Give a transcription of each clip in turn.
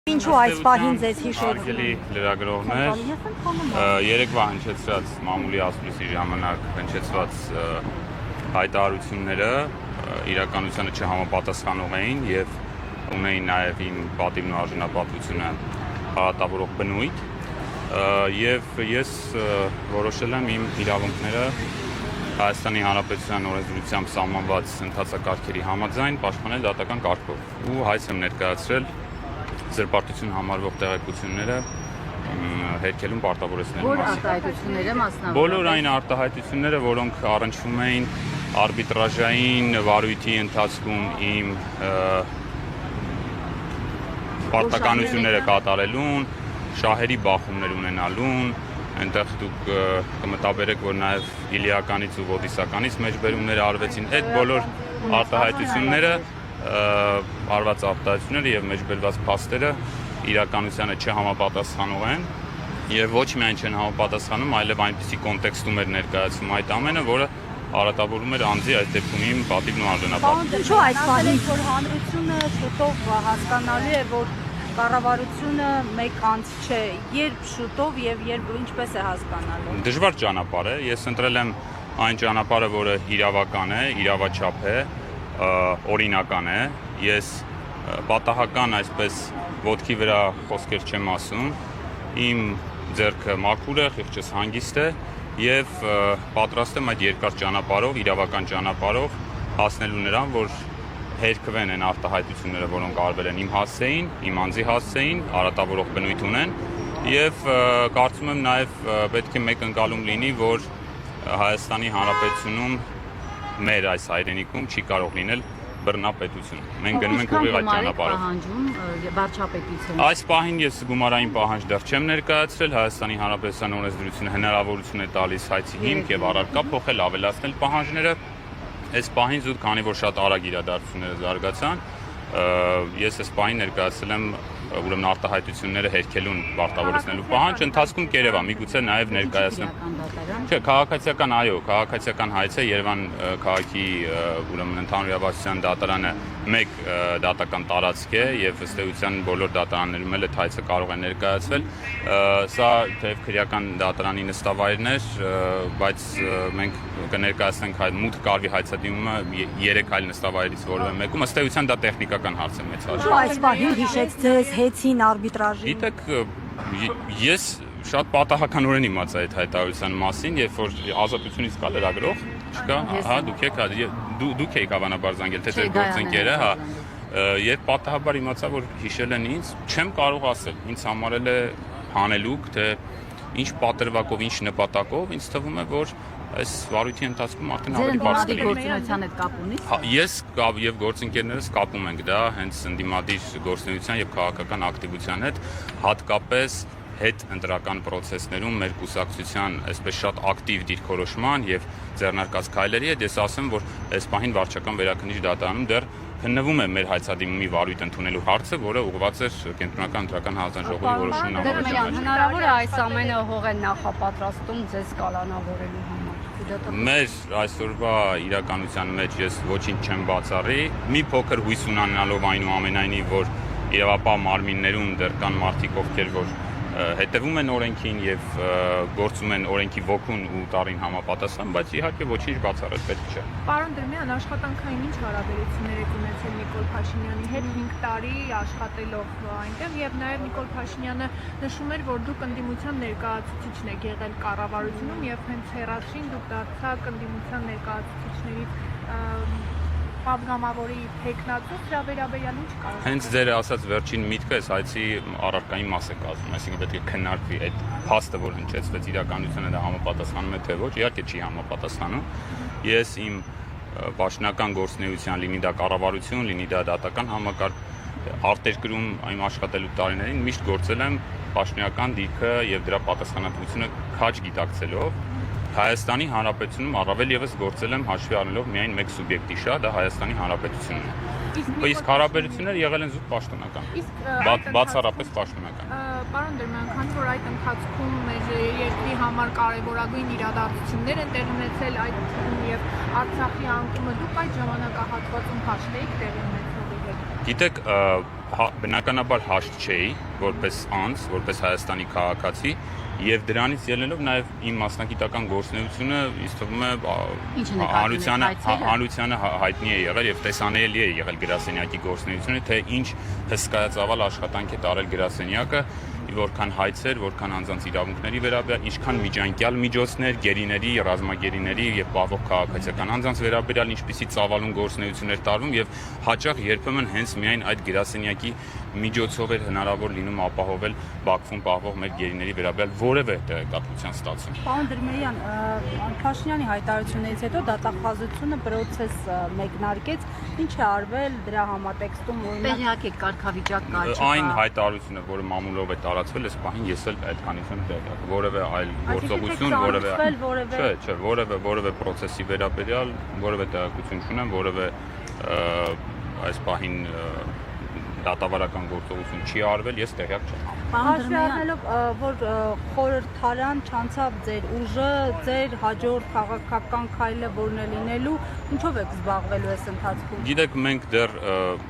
Ինչու այս պահին ձեզ հիշեցին։ Արգելի լրագրողներ, երեկվա հնչեցրած մամուլի ասուլիսի ժամանակ հնչեցված հայտարարությունները իրականությանը չհամապատասխանող էին եւ ունեին նաեւ իմ պատիվն ու արժանապատվությունը հարատավորող բնույթ եւ ես որոշել եմ իմ իրավունքները Հայաստանի Հանրապետության օրենսդրությամբ սահմանված ընթացակարգերի համաձայն պաշտպանել դատական կարգով ու հայց եմ ներկայացրել զրպարտություն համարվող տեղեկությունները հերքելուն պարտավորեցնելու մասին։ Որ արտահայտությունները մասնավորապես բոլոր այն արտահայտությունները, որոնք առնչվում էին արբիտրաժային վարույթի ընթացքում իմ պարտականությունները կատարելուն, շահերի բախումներ ունենալուն, այնտեղ դուք կմտաբերեք, որ նաև իլիականից ու ոդիսականից մեջբերումներ արվեցին, այդ բոլոր արտահայտությունները արված արտահայտությունները եւ մեջբերված փաստերը իրականությանը չհամապատասխանող են եւ ոչ միայն չեն համապատասխանում, այլև այնպիսի կոնտեքստում էր ներկայացվում այդ ամենը, որը արատավորում էր անձի այդ դեպքում իմ պատիվն ու արժանապատվությունը։ Ինչու այս պահին որ հանրությունը շուտով հասկանալի է, որ կառավարությունը մեկ անձ չէ, երբ շուտով եւ երբ ինչպես է հասկանալու։ Դժվար ճանապարհ է, ես ընտրել եմ այն ճանապարհը, որը իրավական է, իրավաչափ է, օրինական է, ես պատահական այսպես ոտքի վրա խոսքեր չեմ ասում, իմ ձեռքը մաքուր է, խիղճս հանգիստ է եւ պատրաստ եմ այդ երկար ճանապարհով, իրավական ճանապարհով հասնելու նրան, որ հերքվեն են արտահայտությունները, որոնք արվել են իմ հասցեին, իմ անձի հասցեին, արատավորող բնույթ ունեն եւ կարծում եմ նաեւ պետք է մեկ ընկալում լինի, որ Հայաստանի Հանրապետությունում մեր այս հայրենիքում չի կարող լինել բռնապետություն։ Մենք գնում ենք ուղիղ այդ ճանապարհով։ Այս պահին ես գումարային պահանջ դեռ չեմ ներկայացրել, Հայաստանի Հանրապետության օրենսդրությունը հնարավորություն է տալիս հայցի հիմք եւ առարկա փոխել, ավելացնել պահանջները։ Այս պահին զուտ, քանի որ շատ արագ իրադարձությունները զարգացան, ես այս պահին ներկայացրել եմ ուրեմն արտահայտությունները հերքելուն պարտավորեցնելու պահանջ, ընթացքում կերևա, միգուցե նաև ներկայացնեմ։ Չէ, քաղաքացիական, այո, քաղաքացիական հայց է Երևան քաղաքի ուրեմն ընդհանուր իրավասության դատարանը մեկ դատական տարածք է եւ ըստ էության բոլոր դատարաններում էլ այդ հայցը կարող է ներկայացվել։ Սա թեև քրեական դատարանի նստավայրներ, բայց մենք կներկայացնենք մութ կարվի հայցադիմումը 3 այլ նստավայրից որևէ մեկում, ըստ էության դա տեխնիկական հարց է մեծ հաշվով։ Այս պահին հիշեց ձեզ հեծին արբիտրաժի։ Գիտեք, ես շատ պատահականորեն իմացա այդ հայտարարության մասին, երբ որ ազատությունից կա լրագրող, չկա, հա, դուք եք հավանաբար զանգել, թե ձեր գործընկերը, հա, երբ պատահաբար իմացա, որ հիշել են ինձ, չեմ կարող ասել, ինձ համարել է հանելուկ, թե ինչ պատրվակով, ինչ նպատակով, ինձ թվում է, որ այս վարույթի ընթացքում արդեն ավելի բարձր լինի։ Գործունեության հետ կապ ունի։ Ես եւ գործընկերներս կապում ենք դա հենց ընդդիմադիր գործունեության եւ քաղաքական ակտիվության հետ, հատկապես հետ ընտրական process-ներում մեր կուսակցության այսպես շատ ակտիվ դիրքորոշման եւ ձեռնարկած քայլերի հետ ես ասեմ, որ այս պահին վարչական վերաքննիչ դատարանում դեռ քննվում է մեր հայցադիմումի վարույթ ընդունելու հարցը, որը ուղղված էր կենտրոնական ընտրական հանձնաժողովի որոշումն անվճարելու։ Հնարավոր է այս ամենը հող են նախապատրաստում ձեզ կալանավորելու համար։ Մեր այսօրվա իրականության մեջ ես ոչինչ չեմ բացառի, մի փոքր հույս ունենալով այնուամենայնիվ, որ իրավապահ մարմիններում դեռ կան մարդիկ, ովքեր որ հետևում են օրենքին եւ գործում են օրենքի ոգուն ու տարին համապատասխան, բայց իհարկե ոչինչ բացառել պետք չէ։ Պարոն Դրմյան, աշխատանքային ինչ հարաբերություններ եք ունեցել Նիկոլ Փաշինյանի հետ 5 տարի աշխատելով այնտեղ եւ նաեւ Նիկոլ Փաշինյանը նշում էր, որ դուք ընդդիմության ներկայացուցիչն եք եղել կառավարությունում եւ հենց հերաշին դուք դարձաք ընդդիմության ներկայացուցիչներից Պավգամավորի տեխնացու դրա վերաբերյալ ինչ կարող։ Հենց ձեր ասած վերջին միտքը այս հայցի առարկային մաս է կազմում, այսինքն պետք է քննարկվի այդ փաստը, որ հնչեցվեց իրականությունը դա համապատասխանում է թե ոչ, իհարկե չի համապատասխանում։ Ես իմ պաշտոնական գործունեության, լինի դա կառավարություն, լինի դա դատական համակարգ, արտերկրում այն աշխատելու տարիներին միշտ գործել եմ պաշտոնական դիրքը եւ դրա պատասխանատվությունը քաջ գիտակցելով։ Հայաստանի Հանրապետությունում առավել եւս գործել եմ հաշվի առնելով միայն մեկ սուբյեկտի շահ, դա Հայաստանի Հանրապետությունն է։ Իսկ հարաբերությունները եղել են զուտ պաշտոնական։ Բացառապես պաշտոնական։ Պարոն Դրմյան, քանի որ այդ ընթացքում մեր երկրի համար կարևորագույն իրադարձություններ են տեղի ունեցել, այդ թվում եւ Արցախի անկումը, դուք այդ ժամանակահատվածում հաշտ եք տեղի ունեցողի հետ։ Գիտեք, բնականաբար հաշտ չէի, որպես անձ, որպես Հայաստանի քաղաքացի, եւ դրանից ելնելով նաեւ իմ մասնագիտական գործունեությունը ինձ թվում է հանրությանը հայտնի է եղել եւ տեսանելի է եղել գրասենյակի գործունեությունը, թե ինչ հսկայածավալ աշխատանք է տարել գրասենյակը, որքան հայցեր, որքան անձանց իրավունքների վերաբերյալ, ինչքան միջանկյալ միջոցներ, գերիների, ռազմագերիների եւ պահվող քաղաքացիական անձանց վերաբերյալ ինչպիսի ծավալուն գործունեություններ տարվում եւ հաճախ երբեմն հենց միայն այդ գրասենյակի միջոցով էր հնարավոր լինում ապահովել Բաքվում պահվող մեր գերիների վերաբերյալ որևէ տեղեկատվության ստացում։ Պարոն Դրմեյան, Փաշինյանի հայտարարություններից հետո դատախազությունը process մեկնարկեց, ինչ է արվել դրա համատեքստում, Տեղյակ եք կարգավիճակ կա, չկա։ Այն հայտարարությունը, որը մամուլով է տարածվել, այս պահին ես էլ այդքանից եմ տեղյակ։ Որևէ այլ գործողություն, որևէ process-ի վերաբերյալ, որևէ տեղեկություն չունեմ, որևէ այս պահին դատավարական գործողություն չի արվել, ես տեղյակ չեմ։ Հաշվի առնելով, որ խորհրդարան չանցավ ձեր ուժը, ձեր հաջորդ քաղաքական քայլը որն է լինելու, ինչով եք զբաղվելու այս ընթացքում։ Գիտեք, մենք դեռ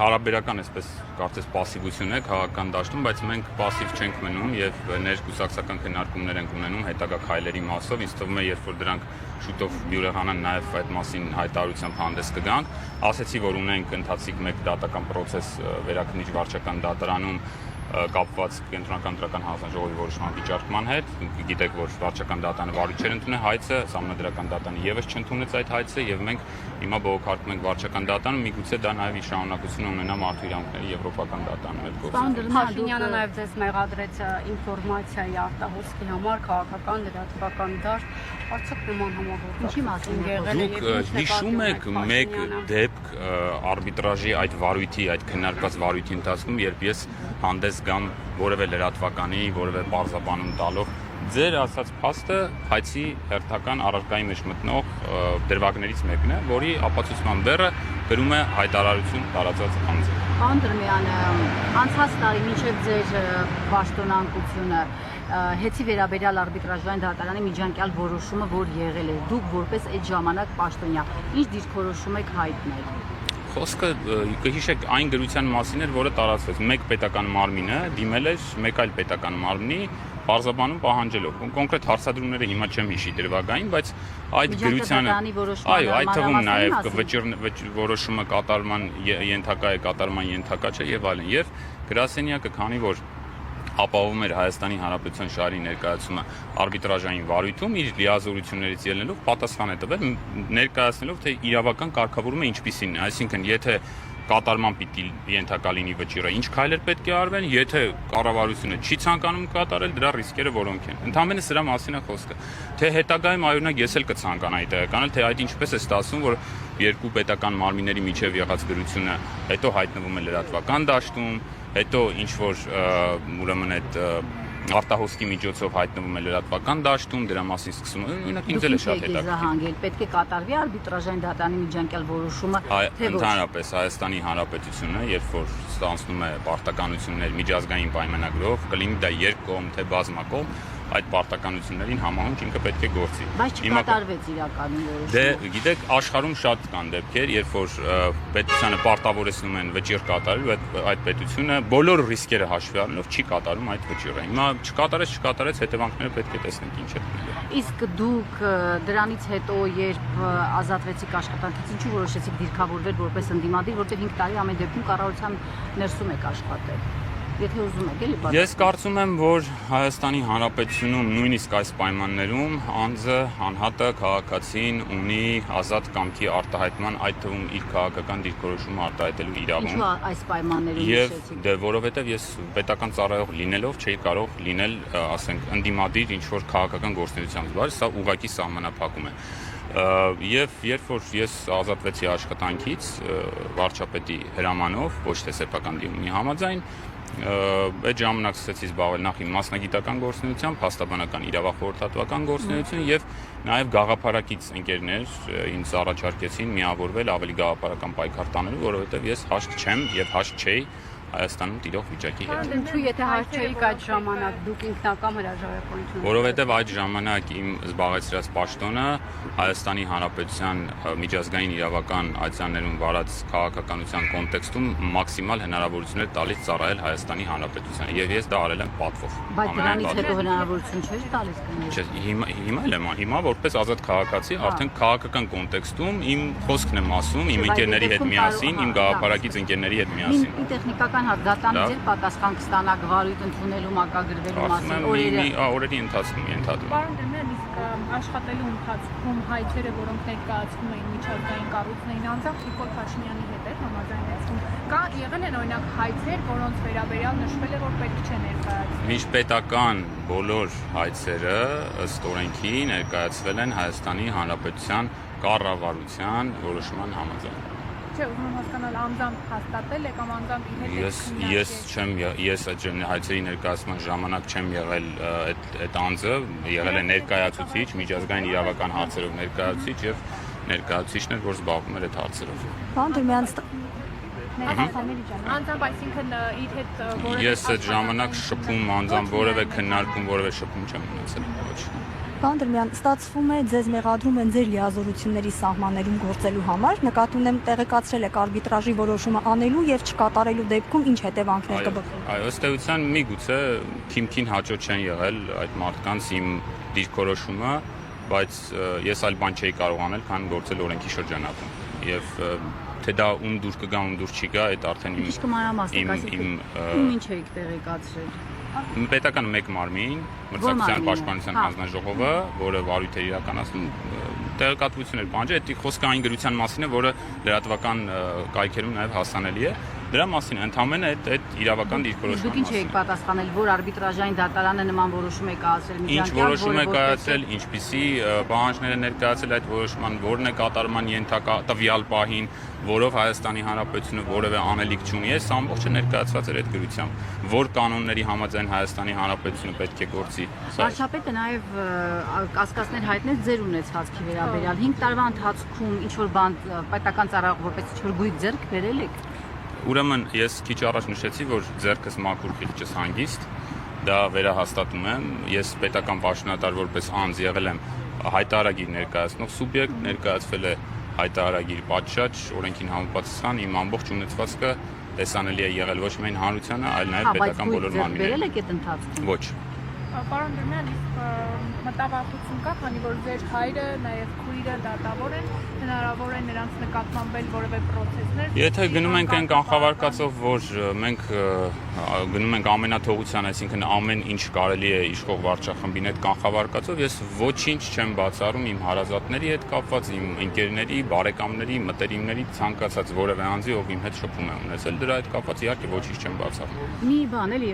հարաբերական այսպես կարծես пассивություն է քաղաքական դաշտում, բայց մենք пассив չենք մնում եւ ներկուսակցական քննարկումներ ենք ունենում հետագա քայլերի մասով, ինձ թվում է, երբ որ դրանք շուտով յուրեղանան նաեւ այդ մասին հայտարարությամբ հանդես կգանք, ասացի, որ ունենք ընթացիկ մեկ դատական process վերաքննիչ վարչական դատարանում կապված կենտրոնական դրական հանձնաժողովի որոշման վիճարկման հետ, գիտեք, որ վարչական դատանը վարույթ չէր ընդունել հայցը, Սահմանադրական դատանը եւս չընդունեց այդ հայցը եւ մենք հիմա բողոքարկում ենք վարչական դատանում, միգուցե դա նաեւ իր շարունակություն ունենա մարդու իրավունքների եվրոպական դատանում այդ գործը։ Փաշինյանը նաեւ ձեզ մեղադրեց ինֆորմացիայի արտահոսքի համար քաղաքական լրատվական դաշտ, արդյոք նման համագործակցություն ինչի մասին եղել է եւ Դուք հիշում եք մեկ դեպք արբիտրաժի այդ վարույթի, այդ քննարկված վարույթի ընթացքում, երբ ես հանդես գամ որևէ լրատվականի, որևէ բարձրաբանում տալով ձեր ասած փաստը հայցի հերթական առարկայի մեջ մտնող դրվագներից մեկն է, որի ապացուցման բեռը գրում է հայտարարություն տարածած անձը։ Պարոն Դրմեյան, անցած տարի մինչև ձեր պաշտոնանկությունը հետի վերաբերյալ արբիտրաժային դատարանի միջանկյալ որոշումը, որ եղել է, դուք որպես այդ ժամանակ պաշտոնյա, ինչ դիրքորոշում եք հայտնել։ Խոսքը կհիշեք այն գրության մասին էր, որը տարածվեց։ Մեկ պետական մարմինը դիմել էր մեկ այլ պետական մարմնի բարձրաբանում պահանջելով։ Կոնկրետ հարցադրումները հիմա չեմ հիշի դրվագային, բայց այդ գրությանը այո, այդ թվում նաև որոշումը կատարման ենթակա է, կատարման ենթակա չէ եւ այլն։ Եվ գրասենյակը, քանի որ ապահովում էր Հայաստանի Հանրապետության շահերի ներկայացումը արբիտրաժային վարույթում, իր լիազորություններից ելնելով պատասխան է տվել, ներկայացնելով, թե իրավական կարգավորումը ինչպիսին է, այսինքն եթե կատարման պիտի ենթակա լինի վճիռը, ինչ քայլեր պետք է արվեն, եթե կառավարությունը չի ցանկանում կատարել, դրա ռիսկերը որոնք են։ Ընդհանրապես սրա մասին է խոսքը։ Թե հետագայում այօրինակ ես էլ կցանկանայի տեղեկանալ, թե այդ ինչպես է ստացվում, որ երկու պետական մարմինների միջև եղած գրությունը հետո հայտնվում է լրատվական դաշտում, հետո ինչ որ ուրեմն այդ արտահոսքի միջոցով հայտնվում է լրատվական դաշտում, դրա մասին սկսում է, օրինակ ինձ էլ է շատ հետաքրքիր։ Պետք է կատարվի արբիտրաժային դատարանի միջանկյալ որոշումը, թե ոչ։ Ընդհանրապես Հայաստանի Հանրապետությունը, երբ որ ստանձնում է պարտականություններ միջազգային պայմանագրով, կլինի դա երկկողմ թե բազմակողմ, այդ պարտականություններին համահունչ ինքը պետք է գործի։ Բայց չկատարվեց իրականում որոշումը։ Դե գիտեք, աշխարհում շատ կան դեպքեր, երբ որ պետությանը պարտավորեցնում են վճիռ կատարել, այդ պետությունը բոլոր ռիսկերը հաշվի առնելով չի կատարում այդ վճիռը։ Հիմա չկատարեց, հետևանքները պետք է տեսնենք ինչ է լինելու։ Իսկ դուք դրանից հետո, երբ ազատվեցիք աշխատանքից, ինչու որոշեցիք դիրքավորվել որպես ընդդիմադիր, որտեղ 5 տարի ամեն դեպքում կառավարության ներսում եք աշխատել։ Եթե ուզում եք, էլի Ես կարծում եմ, որ Հայաստանի Հանրապետությունում նույնիսկ այս պայմաններում անձը, անհատը, քաղաքացին ունի ազատ կամքի արտահայտման, այդ թվում իր քաղաքական դիրքորոշումը արտահայտելու իրավունք։ Ինչու այս պայմաններում հիշեցիք։ Դե որովհետև ես պետական ծառայող լինելով չէի կարող լինել, ասենք, ընդդիմադիր ինչ-որ քաղաքական գործունեության զբաղ, սա ուղղակի սահմանափակում է։ Եվ երբ որ ես ազատվեցի աշխատանքից վարչապետի հրամանով, ոչ թե սեփական դիմումի համաձայն, այդ ժամանակ սկսեցի զբաղվել նախ իմ մասնագիտական գործունեությամբ, փաստաբանական իրավախորհրդատվական գործունեություն եւ նաեւ գաղափարակից ընկերներ ինձ առաջարկեցին միավորվել ավելի գաղափարական պայքար տանելու, որովհետեւ ես հաշտ չեմ եւ հաշտ չէի Հայաստանում տիրող վիճակի հետ։ Ինչու եթե հարց չէիք այդ ժամանակ դուք ինքնական հրաժարականություն։ Որովհետև այդ ժամանակ իմ զբաղեցրած պաշտոնը Հայաստանի Հանրապետության միջազգային իրավական ացիաներում վարած քաղաքականության կոնտեքստում մաքսիմալ հնարավորություններ տալիս ծառայել Հայաստանի Հանրապետությանը, եւ ես դա արել եմ պատվով։ Բայց դրանից հետո հնարավորություն չէր տալիս կնել։ Հիմա էլ եմ, հիմա որպես ազատ քաղաքացի արդեն քաղաքական կոնտեքստում իմ խոսքն եմ ասում, իմ ընկերների հետ միասին, իմ գաղափարակից ընկերների հետ միասին։ Մի տեխնիկական հատկատանից էլ պատասխան կստանաք վարույթ ընդունելու մակագրվելու մասին օրերի ընթացքում ենթադրում։ Պարոն Դերմյան, իսկ աշխատելու ընթացքում հայցերը, որոնք ներկայացվում էին միջազգային կառույցներին, անձամբ Նիկոլ Փաշինյանի հետ էր համաձայնեցվում։ Կա եղել են օրինակ հայցեր, որոնց վերաբերյալ նշվել է, որ պետք չէ ներկայացնել։ Միջպետական բոլոր հայցերը ըստ օրենքի ներկայացվել են Հայաստանի Հանրապետության կառավարության որոշման համաձայն։ Չէ, ուզում եմ հասկանալ, անձամբ հաստատել եք կամ անձամբ ես այդ հայցերի ներկայացման ժամանակ չեմ եղել այդ անձը, եղել է ներկայացուցիչ, միջազգային իրավական հարցերով ներկայացուցիչ եւ ներկայացուցիչն էր, որ զբաղվում էր այդ հարցերով։ Պարոն Դերմյան, անձամբ այսինքն իր հետ որևէ Ես այդ ժամանակ շփում անձամբ որևէ քննարկում, որևէ շփում չեմ ունեցել, ոչ։ Պարոն Դերմյան, ստացվում է ձեզ մեղադրում են ձեր լիազորությունների սահմաններում գործելու համար, նկատի ունեմ տեղեկացրել եք արբիտրաժի որոշումը անելու եւ չկատարելու դեպքում ինչ հետևանքներ կբխեն։ Այո, ըստ էության միգուցե քիմքին հաջող չեն եղել այդ մարդկանց իմ դիրքորոշումը, բայց ես այլ բան չէի կարող անել, քան գործել օրենքի շրջանակում։ Եվ թե դա ում դուր կգա, ում դուր չի գա, այդ արդեն իմ ինչ եք տեղեկացրել։ Պետական մեկ մարմին, մրցակցության պաշտպանության հանձնաժողովը, որը վարույթ է իրականացնում, տեղեկատվություն էր պահանջել, այդ խոսքը այն գրության մասին է, որը լրատվական կայքերում նաև հասանելի է։ Դրա մասին ընդհանրապես այդ իրավական դիրքորոշման Դուք ինչ եք պատասխանել, որ արբիտրաժային դատարանը նման որոշում է կայացրել Ինչ որոշում է կայացրել, ինչպիսի պահանջներ է ներկայացել այդ որոշման, որն է կատարման ենթակա տվյալ պահին, որով Հայաստանի Հանրապետությունը որևէ անելիք չունի, այս ամբողջը ներկայացված էր այդ գրությամբ, որ կանոնների համաձայն Հայաստանի Հանրապետությունը պետք է գործի։ Վարչապետը նաև կասկածներ հայտնեց ձեր ունեցածքի վերաբերյալ 5 տարվա ընթացքում ինչ որ բան պետական ծառայող որպես ինչ որ գույք ձեռք բերել եք։ Ուրեմն ես քիչ առաջ նշեցի, որ ձեռքս մաքուր քիչս հանգիստ, դա վերահաստատում եմ, ես պետական պաշտոնատար որպես անձ եղել եմ հայտարարագիր ներկայացնող սուբյեկտ, ներկայացվել է հայտարարագիր պատշաճ, օրենքին համապատասխան իմ ամբողջ ունեցվածքը տեսանելի է եղել ոչ միայն հանրությանը, այլ նաև պետական բոլոր մարմիններին։ Բերել եք այդ ընթացքում։ Ոչ։ Պարոն Դերմյան, մտավախություն կա, քանի որ ձեր հայրը, նաև քույրը դատավոր են, հնարավոր է նրանց նկատմամբ որևէ պրոցեսներ։ Եթե գնում ենք այն կանխավարկածով, որ մենք գնում ենք ամենաթողության, այսինքն ամեն ինչ կարելի է իշխող վարչախմբին հետ կանխավարկածով, ես ոչինչ չեմ բացառում իմ հարազատների հետ կապված, իմ ընկերների, բարեկամների, մտերիմների ցանկացած որևէ անձի, ով իմ հետ շփում է ունեցել, դրա հետ կապված իհարկե ոչինչ չեմ բացառում։ Մի բան էլի,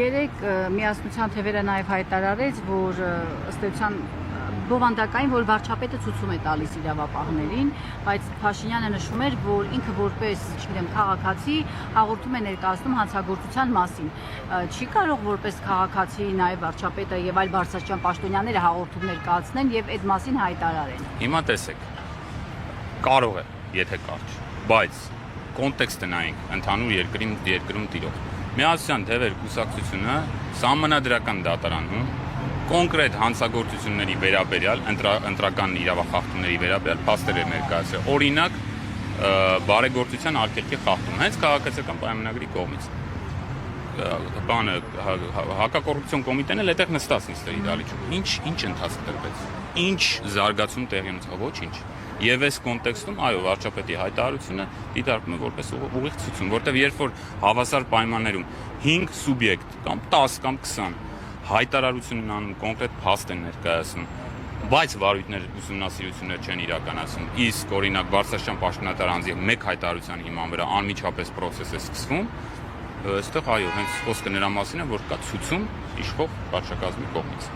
երեք միասնության թևերը նաև հայտարարեց, որ ըստ էության բովանդակային, որ վարչապետը ցույցում է տալիս իրավապահներին, բայց Փաշինյանը նշում էր, որ ինքը որպես, չգիտեմ, քաղաքացի հաղորդում է ներկայացնում հանցագործության մասին։ Չի կարող որպես քաղաքացի նաև վարչապետը եւ այլ բարձրաստիճան պաշտոնյաները հաղորդում ներկայացնեն եւ այդ մասին հայտարարեն։ Հիմա տեսեք, կարող է, եթե կարճ, բայց կոնտեքստը նայենք ընդհանուր երկրում տիրող։ Միասնության թևեր կուսակցությունը սահմանադրական դատարանում կոնկրետ հանցագործությունների վերաբերյալ, ընտրական իրավախախտումների վերաբերյալ փաստեր էր ներկայացրել։ Օրինակ, բարեգործության արգելքի խախտում, հենց քաղաքացիական պայմանագրի կողմից։ Բանը հակակոռուպցիոն կոմիտեն էլ այդտեղ նստած նիստերի դալիճում։ Ինչ ընթացք տրվեց։ Ինչ զարգացում տեղի ունեցավ, ոչինչ։ Եվ այս կոնտեքստում, այո, վարչապետի հայտարարությունը դիտարկվում է որպես ուղիղ ցույցում, որտեղ երբ որ հավասար պայմաններում 5 սուբյեկտ կամ 10 կամ 20 հայտարարություն են անում, կոնկրետ փաստ են ներկայացնում, բայց վարույթներ ուսումնասիրություններ չեն իրականացնում, իսկ օրինակ բարձրաստիճան պաշտոնատար անձի մեկ հայտարարության հիման վրա անմիջապես process է սկսվում, այստեղ այո, հենց խոսքը նրա մասին է, որ կա ցույցում իշխող վարչակազմի կողմից։